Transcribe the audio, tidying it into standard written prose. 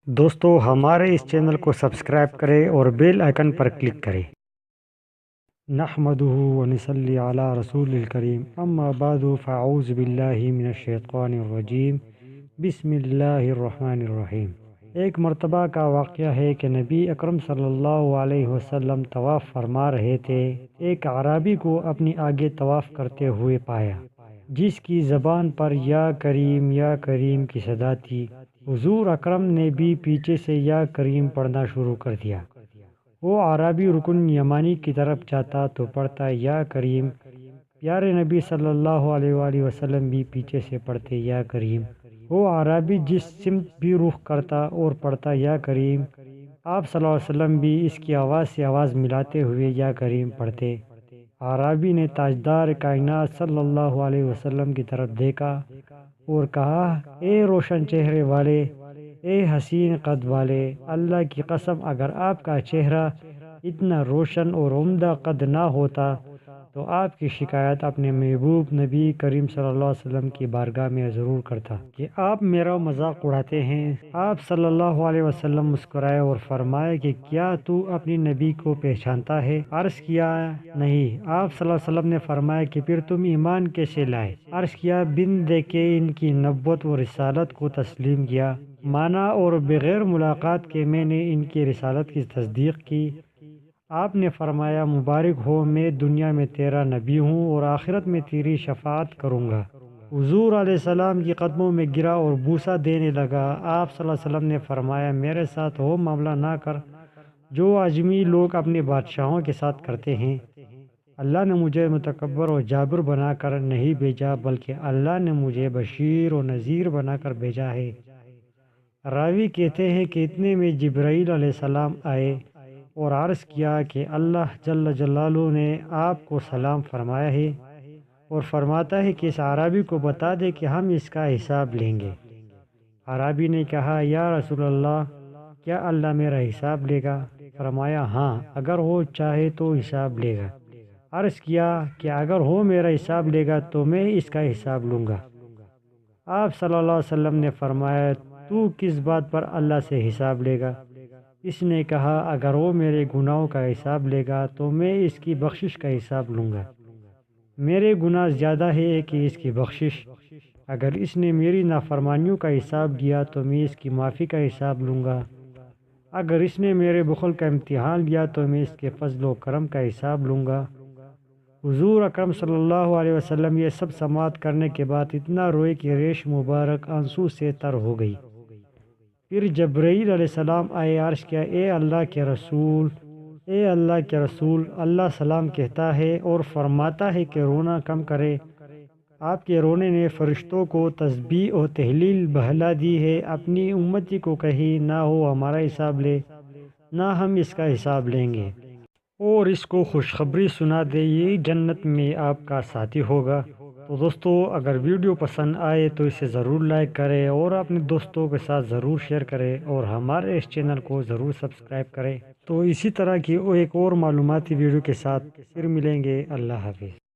دوستو ہمارے اس چینل کو سبسکرائب کریں اور بیل آئیکن پر کلک کریں۔ نحمدہ ونصلی علی رسول الکریم، اما بعد فاعوذ باللہ من الشیطان الرجیم، بسم اللہ الرحمن الرحیم۔ ایک مرتبہ کا واقعہ ہے کہ نبی اکرم صلی اللہ علیہ وسلم طواف فرما رہے تھے۔ ایک اعرابی کو اپنی آگے طواف کرتے ہوئے پایا، جس کی زبان پر یا کریم کی صدا تھی۔ حضور اکرم نے بھی پیچھے سے یا کریم پڑھنا شروع کر دیا۔ وہ اعرابی رکن یمانی کی طرف جاتا تو پڑھتا یا کریم۔ پیارے نبی صلی اللہ علیہ وآلہ وسلم بھی پیچھے سے پڑھتے یا کریم۔ وہ اعرابی جس سمت بھی رخ کرتا اور پڑھتا یا کریم، آپ صلی اللہ علیہ وسلم بھی اس کی آواز سے آواز ملاتے ہوئے یا کریم پڑھتے۔ اعرابی نے تاجدار کائنات صلی اللہ علیہ وسلم کی طرف دیکھا اور کہا، اے روشن چہرے والے، اے حسین قد والے، اللہ کی قسم اگر آپ کا چہرہ اتنا روشن اور عمدہ قد نہ ہوتا تو آپ کی شکایت اپنے محبوب نبی کریم صلی اللہ علیہ وسلم کی بارگاہ میں ضرور کرتا کہ آپ میرا مذاق اڑاتے ہیں۔ آپ صلی اللہ علیہ وسلم مسکرائے اور فرمائے کہ کیا تو اپنی نبی کو پہچانتا ہے؟ عرض کیا نہیں۔ آپ صلی اللہ علیہ وسلم نے فرمایا کہ پھر تم ایمان کیسے لائے؟ عرض کیا بن دیکھے ان کی نبوت و رسالت کو تسلیم کیا، مانا اور بغیر ملاقات کے میں نے ان کی رسالت کی تصدیق کی۔ آپ نے فرمایا، مبارک ہو، میں دنیا میں تیرا نبی ہوں اور آخرت میں تیری شفاعت کروں گا۔ حضور علیہ السلام کی قدموں میں گرا اور بوسہ دینے لگا۔ آپ صلی اللہ علیہ وسلم نے فرمایا، میرے ساتھ وہ معاملہ نہ کر جو اجمی لوگ اپنے بادشاہوں کے ساتھ کرتے ہیں۔ اللہ نے مجھے متکبر و جابر بنا کر نہیں بھیجا، بلکہ اللہ نے مجھے بشیر و نذیر بنا کر بھیجا ہے۔ راوی کہتے ہیں کہ اتنے میں جبرائیل علیہ السلام آئے اور عرض کیا کہ اللہ جل جلالہ نے آپ کو سلام فرمایا ہے اور فرماتا ہے کہ اس اعرابی کو بتا دے کہ ہم اس کا حساب لیں گے۔ اعرابی نے کہا، یا رسول اللہ، کیا اللہ میرا حساب لے گا؟ فرمایا، ہاں، اگر وہ چاہے تو حساب لے گا۔ عرض کیا کہ اگر وہ میرا حساب لے گا تو میں اس کا حساب لوں گا۔ آپ صلی اللہ علیہ وسلم نے فرمایا، تو کس بات پر اللہ سے حساب لے گا؟ اس نے کہا، اگر وہ میرے گناہوں کا حساب لے گا تو میں اس کی بخشش کا حساب لوں گا۔ میرے گناہ زیادہ ہے کہ اس کی بخشش۔ اگر اس نے میری نافرمانیوں کا حساب لیا تو میں اس کی معافی کا حساب لوں گا۔ اگر اس نے میرے بخل کا امتحان لیا تو میں اس کے فضل و کرم کا حساب لوں گا۔ حضور اکرم صلی اللہ علیہ وسلم یہ سب سماعت کرنے کے بعد اتنا روئے کہ ریش مبارک آنسو سے تر ہو گئی۔ پھر جبرائیل علیہ السلام آئے، عرض کیا، اے اللہ کے رسول، اے اللہ کے رسول، اللہ سلام کہتا ہے اور فرماتا ہے کہ رونا کم کرے۔ آپ کے رونے نے فرشتوں کو تسبیح و تہلیل بہلا دی ہے۔ اپنی امتی کو کہی، نہ وہ ہمارا حساب لے، نہ ہم اس کا حساب لیں گے، اور اس کو خوشخبری سنا دے، یہ جنت میں آپ کا ساتھی ہوگا۔ تو دوستو، اگر ویڈیو پسند آئے تو اسے ضرور لائک کریں اور اپنے دوستوں کے ساتھ ضرور شیئر کریں اور ہمارے اس چینل کو ضرور سبسکرائب کریں۔ تو اسی طرح کی ایک اور معلوماتی ویڈیو کے ساتھ پھر ملیں گے۔ اللہ حافظ۔